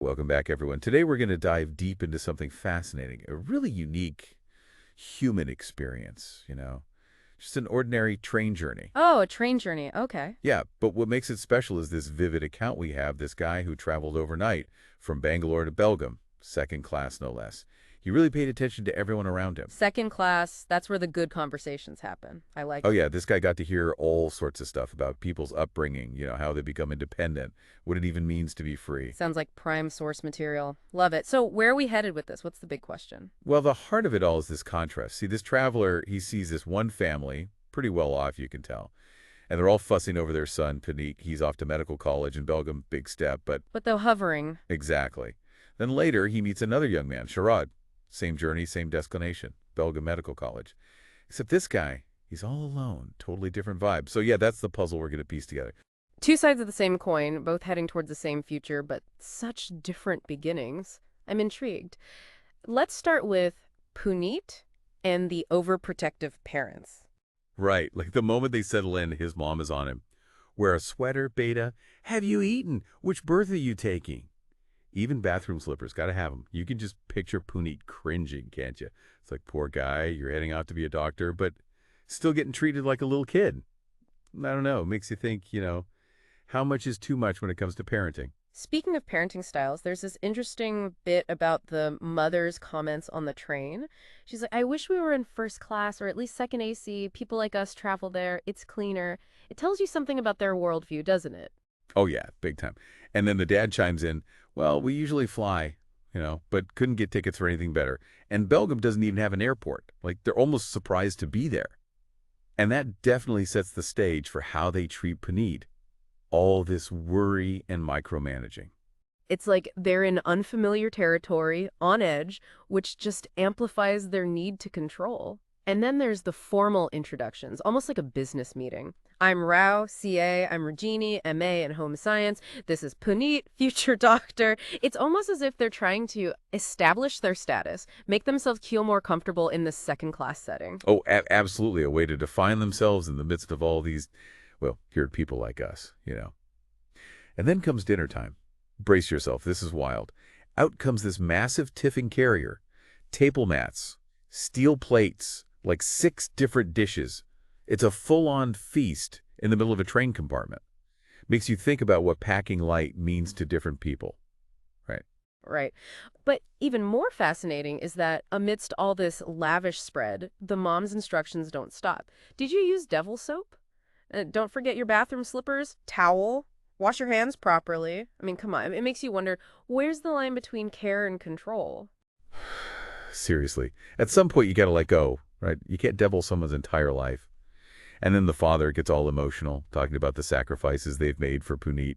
Welcome back, everyone. Today we're going to dive deep into something fascinating, a really unique human experience. Just an ordinary train journey. Oh, a train journey. Okay. Yeah, but what makes it special is this vivid account we have, this guy who traveled overnight from Bangalore to Belgaum, second class no less. He really paid attention to everyone around him. Second class, that's where the good conversations happen. I Oh like it. yeah, this guy got to hear all sorts of stuff about people's upbringing, how they become independent, what it even means to be free. Sounds like prime source material. Love it. So, where are we headed with this? What's the big question? Well, the heart of it all is this contrast. See, this traveler, he sees this one family, pretty well off, you can tell. And they're all fussing over their son, Puneet. He's off to medical college in Belgium, big step, but But though hovering, exactly. Then later, he meets another young man, Sharad. Same journey, same destination, Belgium Medical College. Except this guy, he's all alone, totally different vibe. So yeah, that's the puzzle we're going to piece together. two sides of the same coin, both heading towards the same future, but such different beginnings. I'm intrigued. Let's start with Puneet and the overprotective parents. Right, like the moment they settle in, his mom is on him. Wear a sweater, beta. Have you eaten? Which berth are you taking? Even bathroom slippers, gotta have them. You can just picture Puneet cringing, can't you? It's like, poor guy, you're heading out to be a doctor, but still getting treated like a little kid. I don't know, it makes you think, how much is too much when it comes to parenting? Speaking of parenting styles, there's this interesting bit about the mother's comments on the train. She's like, I wish we were in first class or at least second AC. People like us travel there. It's cleaner. It tells you something about their worldview, doesn't it? Oh yeah, big time. And then the dad chimes in, well, we usually fly, but couldn't get tickets for anything better. And Belgium doesn't even have an airport. Like, they're almost surprised to be there. And that definitely sets the stage for how they treat Puneet. All this worry and micromanaging. It's like they're in unfamiliar territory, on edge, which just amplifies their need to control. And then there's the formal introductions, almost like a business meeting. I'm Rao, CA, I'm Regini, MA in home science. This is Puneet, future doctor. It's almost as if they're trying to establish their status, make themselves feel more comfortable in this second class setting. Oh, absolutely, a way to define themselves in the midst of all these, well, weird people like us. And then comes dinner time. Brace yourself, this is wild. Out comes this massive tiffin carrier, table mats, steel plates, like 6 different dishes. It's a full-on feast in the middle of a train compartment. Makes you think about what packing light means to different people, right? Right. But even more fascinating is that amidst all this lavish spread, the mom's instructions don't stop. Did you use devil soap? Don't forget your bathroom slippers, towel, wash your hands properly. I mean, come on. It makes you wonder, where's the line between care and control? Seriously. At some point, you got to let go, right? You can't devil someone's entire life. And then the father gets all emotional, talking about the sacrifices they've made for Puneet,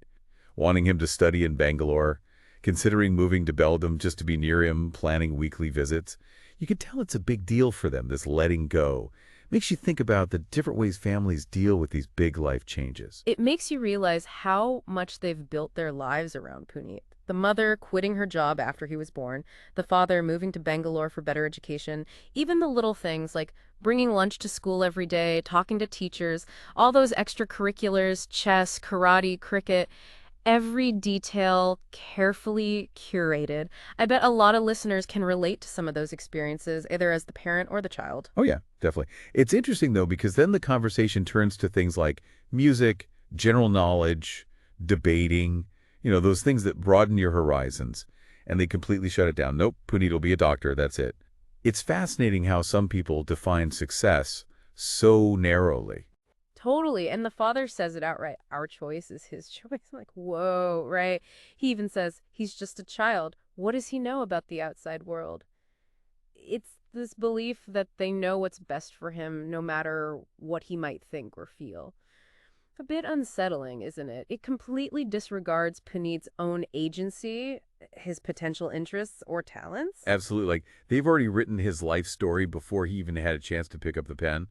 wanting him to study in Bangalore, considering moving to Belgium just to be near him, planning weekly visits. You can tell it's a big deal for them, this letting go. Makes you think about the different ways families deal with these big life changes. It makes you realize how much they've built their lives around Puneet. The mother quitting her job after he was born, the father moving to Bangalore for better education, even the little things like bringing lunch to school every day, talking to teachers, all those extracurriculars, chess, karate, cricket, every detail carefully curated. I bet a lot of listeners can relate to some of those experiences, either as the parent or the child. Oh yeah, definitely. It's interesting though, because then the conversation turns to things like music, general knowledge, debating, those things that broaden your horizons, and they completely shut it down. Nope, Puneet will be a doctor, that's it. It's fascinating how some people define success so narrowly. Totally. And the father says it outright. Our choice is his choice. I'm like, whoa, right? He even says he's just a child. What does he know about the outside world? It's this belief that they know what's best for him no matter what he might think or feel. A bit unsettling, isn't it? It completely disregards Puneet's own agency, his potential interests or talents. Absolutely. Like, they've already written his life story before he even had a chance to pick up the pen.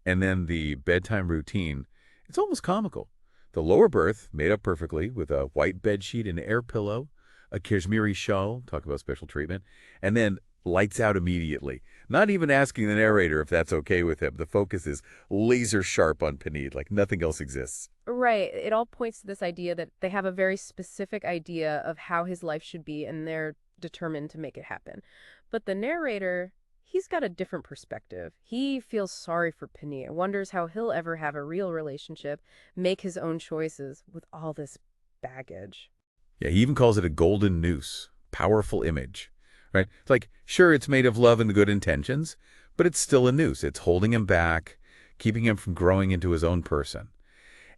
And then the bedtime routine, it's almost comical. The lower berth, made up perfectly with a white bed sheet and air pillow, a Kashmiri shawl, talk about special treatment, and then lights out immediately. Not even asking the narrator if that's okay with him. The focus is laser sharp on Puneet, like nothing else exists. Right. It all points to this idea that they have a very specific idea of how his life should be, and they're determined to make it happen. But the narrator, he's got a different perspective. He feels sorry for Puneet and wonders how he'll ever have a real relationship, make his own choices with all this baggage. Yeah, he even calls it a golden noose, powerful image, right? It's like, sure, it's made of love and good intentions, but it's still a noose. It's holding him back, keeping him from growing into his own person.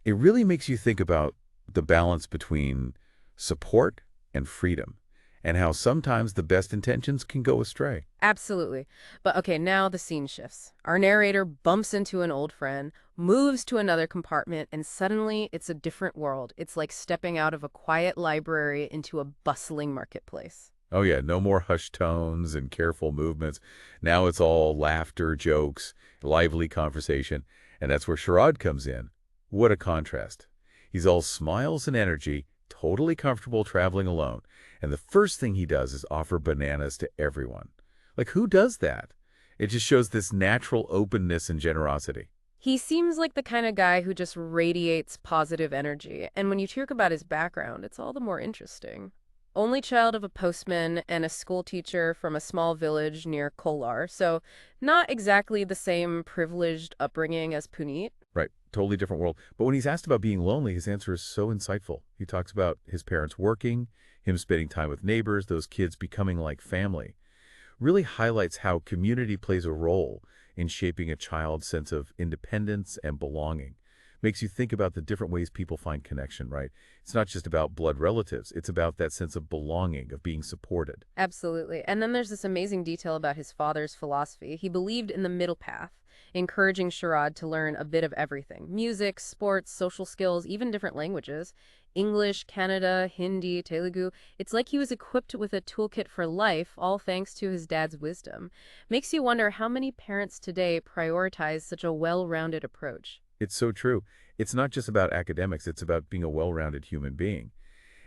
It really makes you think about the balance between support and freedom, and how sometimes the best intentions can go astray. Absolutely. But okay, now the scene shifts. Our narrator bumps into an old friend, moves to another compartment, and suddenly it's a different world. It's like stepping out of a quiet library into a bustling marketplace. Oh yeah, no more hushed tones and careful movements. Now it's all laughter, jokes, lively conversation, and that's where Sharad comes in. What a contrast. He's all smiles and energy, totally comfortable traveling alone, and the first thing he does is offer bananas to everyone. Like, who does that? It just shows this natural openness and generosity. He seems like the kind of guy who just radiates positive energy, and when you talk about his background, it's all the more interesting. Only child of a postman and a school teacher from a small village near Kolar, so not exactly the same privileged upbringing as Puneet. Right, totally different world. But when he's asked about being lonely, his answer is so insightful. He talks about his parents working, him spending time with neighbors, those kids becoming like family. Really highlights how community plays a role in shaping a child's sense of independence and belonging. Makes you think about the different ways people find connection, right? It's not just about blood relatives. It's about that sense of belonging, of being supported. Absolutely. And then there's this amazing detail about his father's philosophy. He believed in the middle path, encouraging Sharad to learn a bit of everything: music, sports, social skills, even different languages. English, Kannada, Hindi, Telugu. It's like he was equipped with a toolkit for life, all thanks to his dad's wisdom. Makes you wonder how many parents today prioritize such a well-rounded approach. It's so true. It's not just about academics. It's about being a well-rounded human being.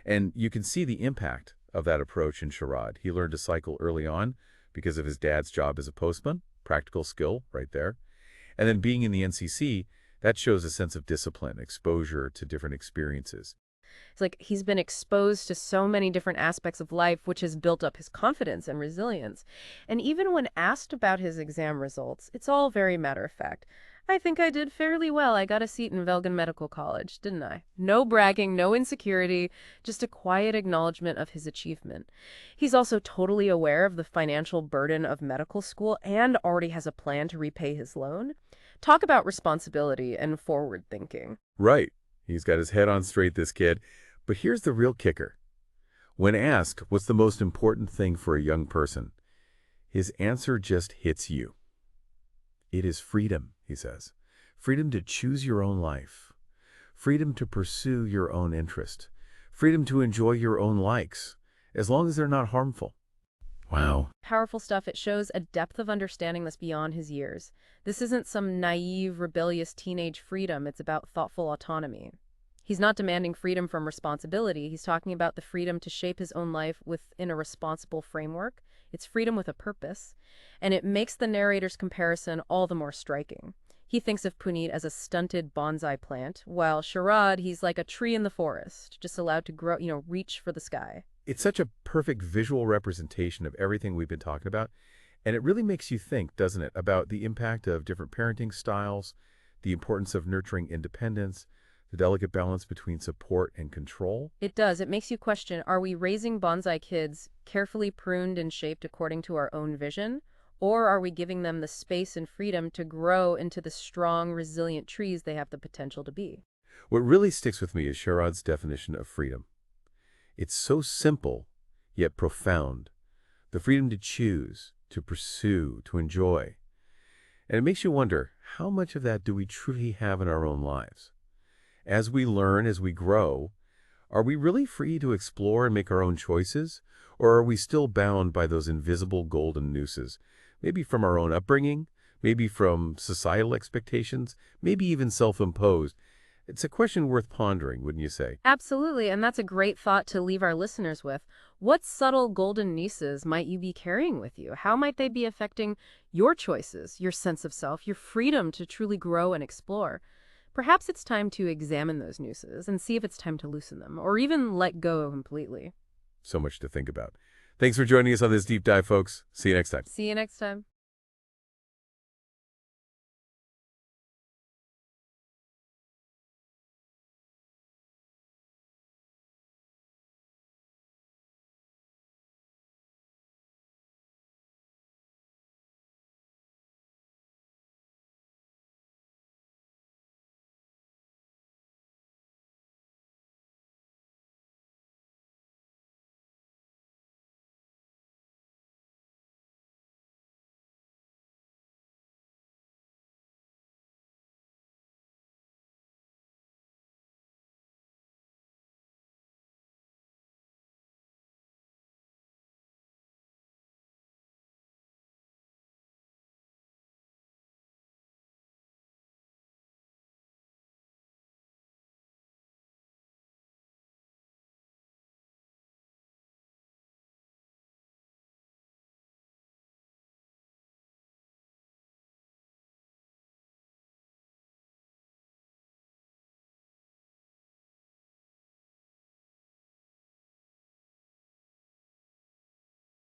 And you can see the impact of that approach in Sharad. He learned to cycle early on because of his dad's job as a postman, practical skill right there. And then being in the NCC, that shows a sense of discipline, exposure to different experiences. It's like he's been exposed to so many different aspects of life, which has built up his confidence and resilience. And even when asked about his exam results, it's all very matter of fact. I think I did fairly well. I got a seat in Belgaum Medical College, didn't I? No bragging, no insecurity, just a quiet acknowledgement of his achievement. He's also totally aware of the financial burden of medical school and already has a plan to repay his loan. Talk about responsibility and forward thinking. Right. He's got his head on straight, this kid. But here's the real kicker. When asked what's the most important thing for a young person, his answer just hits you. It is freedom, he says. Freedom to choose your own life. Freedom to pursue your own interest. Freedom to enjoy your own likes, as long as they're not harmful. Wow. Powerful stuff. It shows a depth of understanding that's beyond his years. This isn't some naive, rebellious teenage freedom. It's about thoughtful autonomy. He's not demanding freedom from responsibility. He's talking about the freedom to shape his own life within a responsible framework. It's freedom with a purpose. And it makes the narrator's comparison all the more striking. He thinks of Puneet as a stunted bonsai plant, while Sharad, he's like a tree in the forest, just allowed to grow, reach for the sky. It's such a perfect visual representation of everything we've been talking about. And it really makes you think, doesn't it, about the impact of different parenting styles, the importance of nurturing independence, the delicate balance between support and control. It does. It makes you question, are we raising bonsai kids carefully pruned and shaped according to our own vision? Or are we giving them the space and freedom to grow into the strong, resilient trees they have the potential to be? What really sticks with me is Sharad's definition of freedom. It's so simple, yet profound. The freedom to choose, to pursue, to enjoy. And it makes you wonder, how much of that do we truly have in our own lives? As we learn, as we grow, are we really free to explore and make our own choices? Or are we still bound by those invisible golden nooses? Maybe from our own upbringing, maybe from societal expectations, maybe even self-imposed, It's a question worth pondering, wouldn't you say? Absolutely, and that's a great thought to leave our listeners with. What subtle golden nieces might you be carrying with you? How might they be affecting your choices, your sense of self, your freedom to truly grow and explore? Perhaps it's time to examine those nooses and see if it's time to loosen them, or even let go completely. So much to think about. Thanks for joining us on this deep dive, folks. See you next time. See you next time.